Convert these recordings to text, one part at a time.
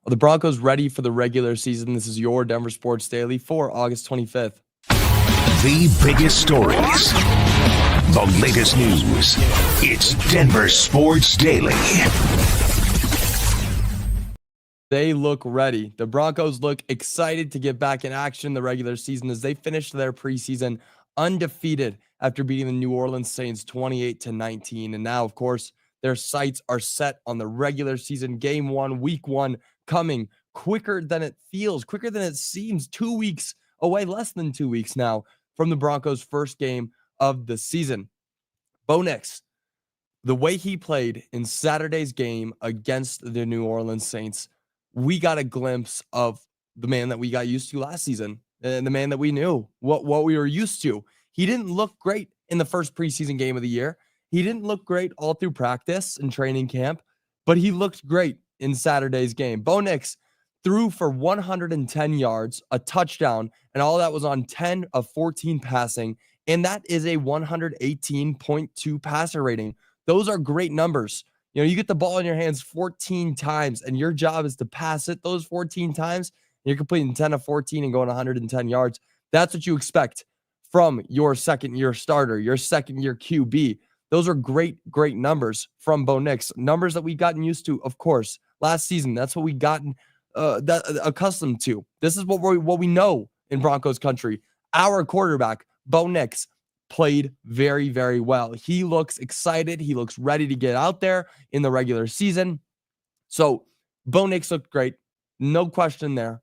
Are the Broncos ready for the regular season? This is your Denver Sports Daily for August 25th. The biggest stories, the latest news. It's Denver Sports Daily. They look ready. The Broncos look excited to get back in action in the regular season as they finished their preseason undefeated after beating the New Orleans Saints 28-19. And now, of course, their sights are set on the regular season. Game 1, week 1, coming quicker than it feels, quicker than it seems. 2 weeks away, less than 2 weeks now from the Broncos' first game of the season. Bo Nix, the way he played in Saturday's game against the New Orleans Saints, we got a glimpse of the man that we got used to last season and the man that we knew, what we were used to. He didn't look great in the first preseason game of the year. He didn't look great all through practice and training camp, but he looked great in Saturday's game. Bo Nix threw for 110 yards, a touchdown, and all that was on 10 of 14 passing, and that is a 118.2 passer rating. Those are great numbers. You know, you get the ball in your hands 14 times, and your job is to pass it those 14 times, and you're completing 10 of 14 and going 110 yards. That's what you expect from your second-year starter, your second-year QB. Those are great, great numbers from Bo Nix. Numbers that we've gotten used to, of course, last season. That's what we've gotten accustomed to. This is what we know in Broncos country. Our quarterback, Bo Nix, played very, very well. He looks excited. He looks ready to get out there in the regular season. So Bo Nix looked great. No question there.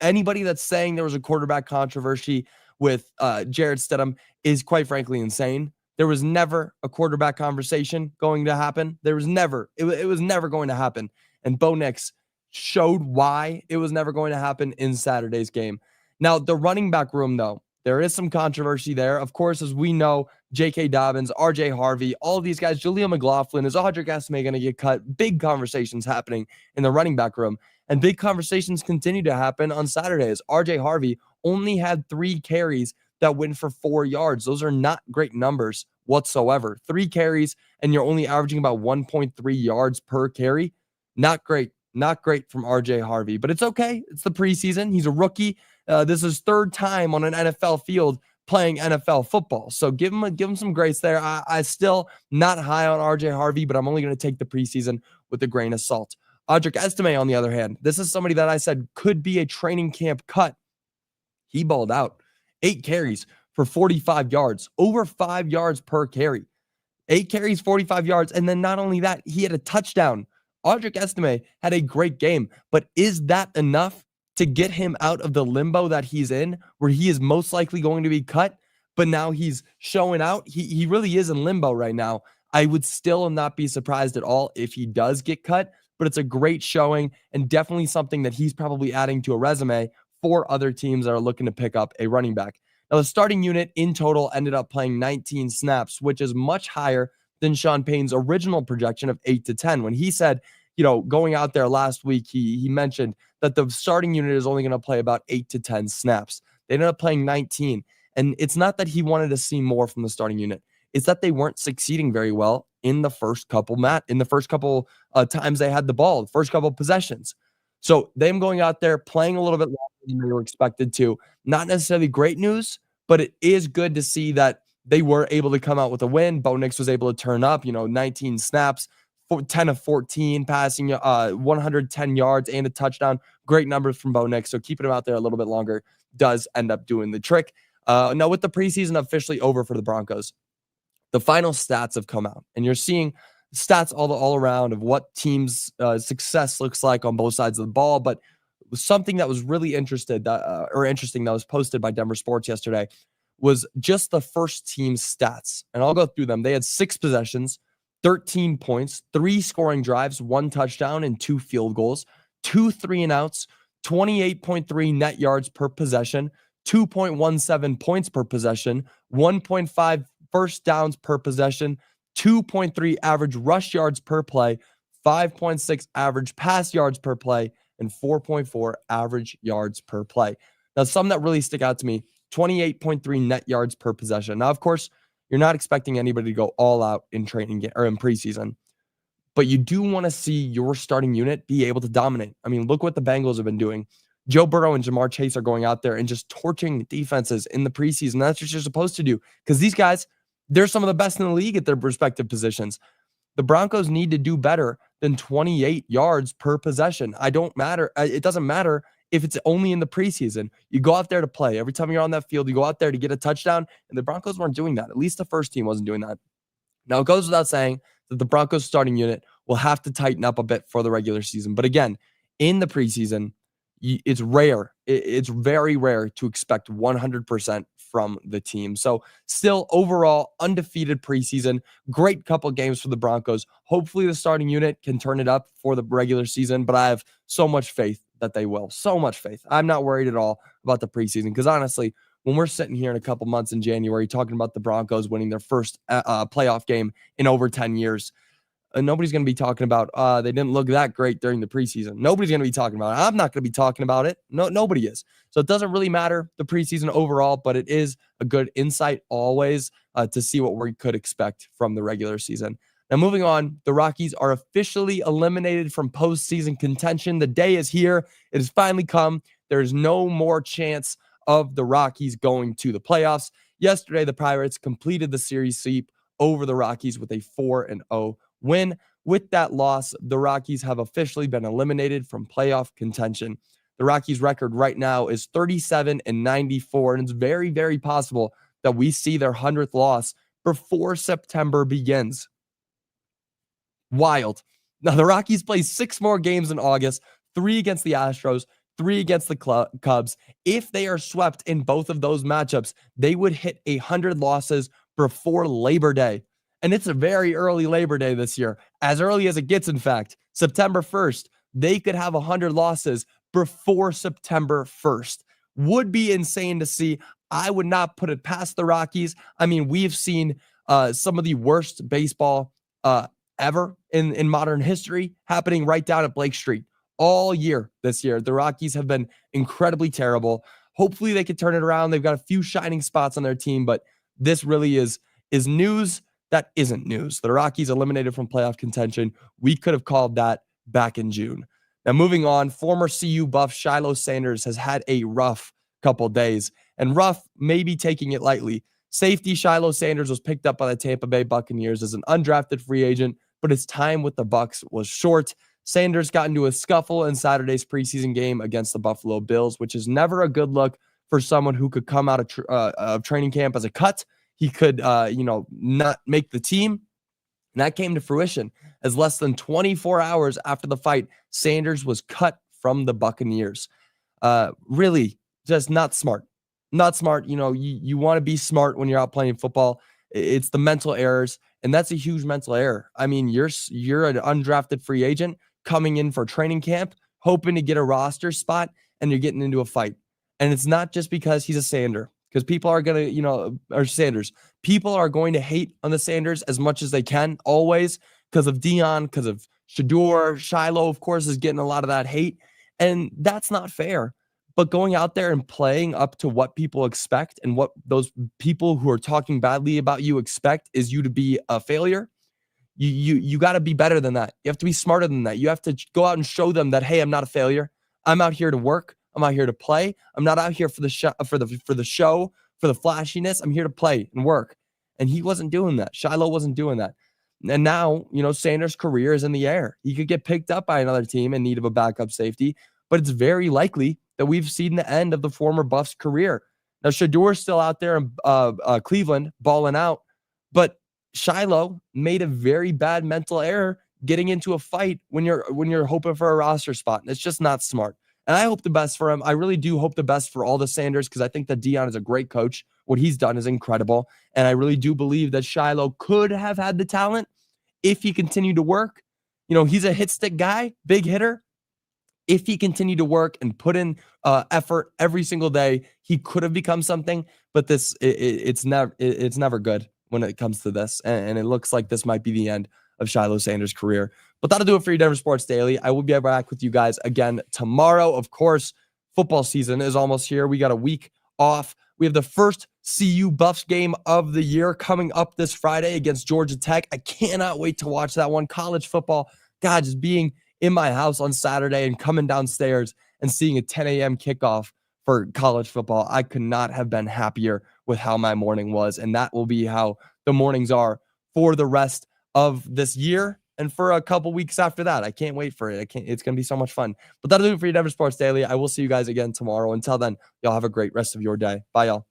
Anybody that's saying there was a quarterback controversy with Jarrett Stidham is quite frankly insane. There was never a quarterback conversation going to happen. There was never. It was never going to happen. And Bo Nix showed why it was never going to happen in Saturday's game. Now, the running back room, though, there is some controversy there. Of course, as we know, J.K. Dobbins, R.J. Harvey, all of these guys, Jaleel McLaughlin, is Audric Esme going to get cut? Big conversations happening in the running back room. And big conversations continue to happen on Saturdays. R.J. Harvey only had 3 carries that went for 4 yards. Those are not great numbers whatsoever. 3 carries, and you're only averaging about 1.3 yards per carry. Not great. Not great from R.J. Harvey, but it's okay. It's the preseason. He's a rookie. This is his 3rd time on an NFL field playing NFL football. So give him some grace there. I still not high on R.J. Harvey, but I'm only going to take the preseason with a grain of salt. Audric Esme, on the other hand, this is somebody that I said could be a training camp cut. He balled out. 8 carries for 45 yards, over 5 yards per carry. 8 carries, 45 yards, and then not only that, he had a touchdown. Audric Esme had a great game, but is that enough to get him out of the limbo that he's in, where he is most likely going to be cut, but now he's showing out? He really is in limbo right now. I would still not be surprised at all if he does get cut, but it's a great showing and definitely something that he's probably adding to a resume for other teams that are looking to pick up a running back. Now, the starting unit in total ended up playing 19 snaps, which is much higher than Sean Payton's original projection of 8 to 10. When he said, going out there last week, he mentioned that the starting unit is only going to play about 8 to 10 snaps. They ended up playing 19. And it's not that he wanted to see more from the starting unit. It's that they weren't succeeding very well in the first couple times they had the ball, the first couple possessions. So them going out there, playing a little bit longer than they were expected to, not necessarily great news, but it is good to see that they were able to come out with a win. Bo Nix was able to turn up, 19 snaps, 10 of 14 passing, 110 yards and a touchdown. Great numbers from Bo Nix. So keeping him out there a little bit longer does end up doing the trick. Now, with the preseason officially over for the Broncos, the final stats have come out, and you're seeing stats all around of what teams' success looks like on both sides of the ball. But something that was really interesting that was posted by Denver Sports yesterday was just the first team's stats. And I'll go through them. They had 6 possessions, 13 points, 3 scoring drives, 1 touchdown, and 2 field goals, 2 3-and-outs, 28.3 net yards per possession, 2.17 points per possession, 1.5 first downs per possession, 2.3 average rush yards per play, 5.6 average pass yards per play, and 4.4 average yards per play. Now, some that really stick out to me, 28.3 net yards per possession. Now, of course, you're not expecting anybody to go all out in training or in preseason, but you do want to see your starting unit be able to dominate. I mean, look what the Bengals have been doing. Joe Burrow and Jamar Chase are going out there and just torching defenses in the preseason. That's what you're supposed to do, because these guys, they're some of the best in the league at their respective positions. The Broncos need to do better than 28 yards per possession. It doesn't matter if it's only in the preseason. You go out there to play. Every time you're on that field, you go out there to get a touchdown, and the Broncos weren't doing that. At least the first team wasn't doing that. Now, it goes without saying that the Broncos starting unit will have to tighten up a bit for the regular season. But again, in the preseason, it's rare. It's very rare to expect 100% from the team. So still overall undefeated preseason, great couple games for the Broncos. Hopefully the starting unit can turn it up for the regular season, but I have so much faith that they will. So much faith. I'm not worried at all about the preseason, because honestly, when we're sitting here in a couple months in January talking about the Broncos winning their first playoff game in over 10 years, nobody's going to be talking about they didn't look that great during the preseason. Nobody's going to be talking about it. I'm not going to be talking about it. No, nobody is. So it doesn't really matter the preseason overall, but it is a good insight always to see what we could expect from the regular season. Now, moving on, the Rockies are officially eliminated from postseason contention. The day is here. It has finally come. There's no more chance of the Rockies going to the playoffs. Yesterday, the Pirates completed the series sweep over the Rockies with a 4-0 win. With that loss, the Rockies have officially been eliminated from playoff contention. The Rockies' record right now is 37-94, and it's very, very possible that we see their 100th loss before September begins. Wild. Now, the Rockies play 6 more games in August, 3 against the Astros, 3 against the Cubs. If they are swept in both of those matchups, they would hit 100 losses before Labor Day. And it's a very early Labor Day this year, as early as it gets, in fact. September 1st, they could have 100 losses before September 1st. Would be insane to see. I would not put it past the Rockies. I mean, we've seen some of the worst baseball ever in modern history happening right down at Blake Street all year this year. The Rockies have been incredibly terrible. Hopefully they can turn it around. They've got a few shining spots on their team, but this really is news that isn't news. The Rockies eliminated from playoff contention. We could have called that back in June. Now, moving on, former CU buff Shiloh Sanders has had a rough couple days, and rough maybe taking it lightly. Safety Shiloh Sanders was picked up by the Tampa Bay Buccaneers as an undrafted free agent, but his time with the Bucs was short. Sanders got into a scuffle in Saturday's preseason game against the Buffalo Bills, which is never a good look for someone who could come out of training camp as a cut. He could, not make the team. And that came to fruition as less than 24 hours after the fight, Sanders was cut from the Buccaneers. Really just not smart. Not smart. You want to be smart when you're out playing football. It's the mental errors, and that's a huge mental error. I mean, you're an undrafted free agent coming in for training camp, hoping to get a roster spot, and you're getting into a fight. And it's not just because he's a Sander. Because people are going to, or Sanders. People are going to hate on the Sanders as much as they can, always, because of Dion, because of Shador. Shiloh, of course, is getting a lot of that hate. And that's not fair. But going out there and playing up to what people expect and what those people who are talking badly about you expect is you to be a failure. You got to be better than that. You have to be smarter than that. You have to go out and show them that, hey, I'm not a failure. I'm out here to work. I'm out here to play. I'm not out here for the show, for the flashiness. I'm here to play and work. And he wasn't doing that. Shiloh wasn't doing that. And now, Sanders' career is in the air. He could get picked up by another team in need of a backup safety, but it's very likely that we've seen the end of the former Buff's career. Now, Shador's still out there in Cleveland balling out, but Shiloh made a very bad mental error getting into a fight when you're hoping for a roster spot. And it's just not smart. And I hope the best for him. I really do hope the best for all the Sanders, because I think that Dion is a great coach. What he's done is incredible. And I really do believe that Shiloh could have had the talent if he continued to work. He's a hit stick guy, big hitter. If he continued to work and put in effort every single day, he could have become something. But it's never good when it comes to this. And it looks like this might be the end of Shiloh Sanders' career. But that'll do it for your Denver Sports Daily. I will be back with you guys again tomorrow. Of course, football season is almost here. We got a week off. We have the first CU Buffs game of the year coming up this Friday against Georgia Tech. I cannot wait to watch that one. College football, God, just being in my house on Saturday and coming downstairs and seeing a 10 a.m. kickoff for college football. I could not have been happier with how my morning was, and that will be how the mornings are for the rest of this year and for a couple weeks after that. I can't wait for it. It's going to be so much fun. But that'll do it for your Denver Sports Daily. I will see you guys again tomorrow. Until then, y'all have a great rest of your day. Bye, y'all.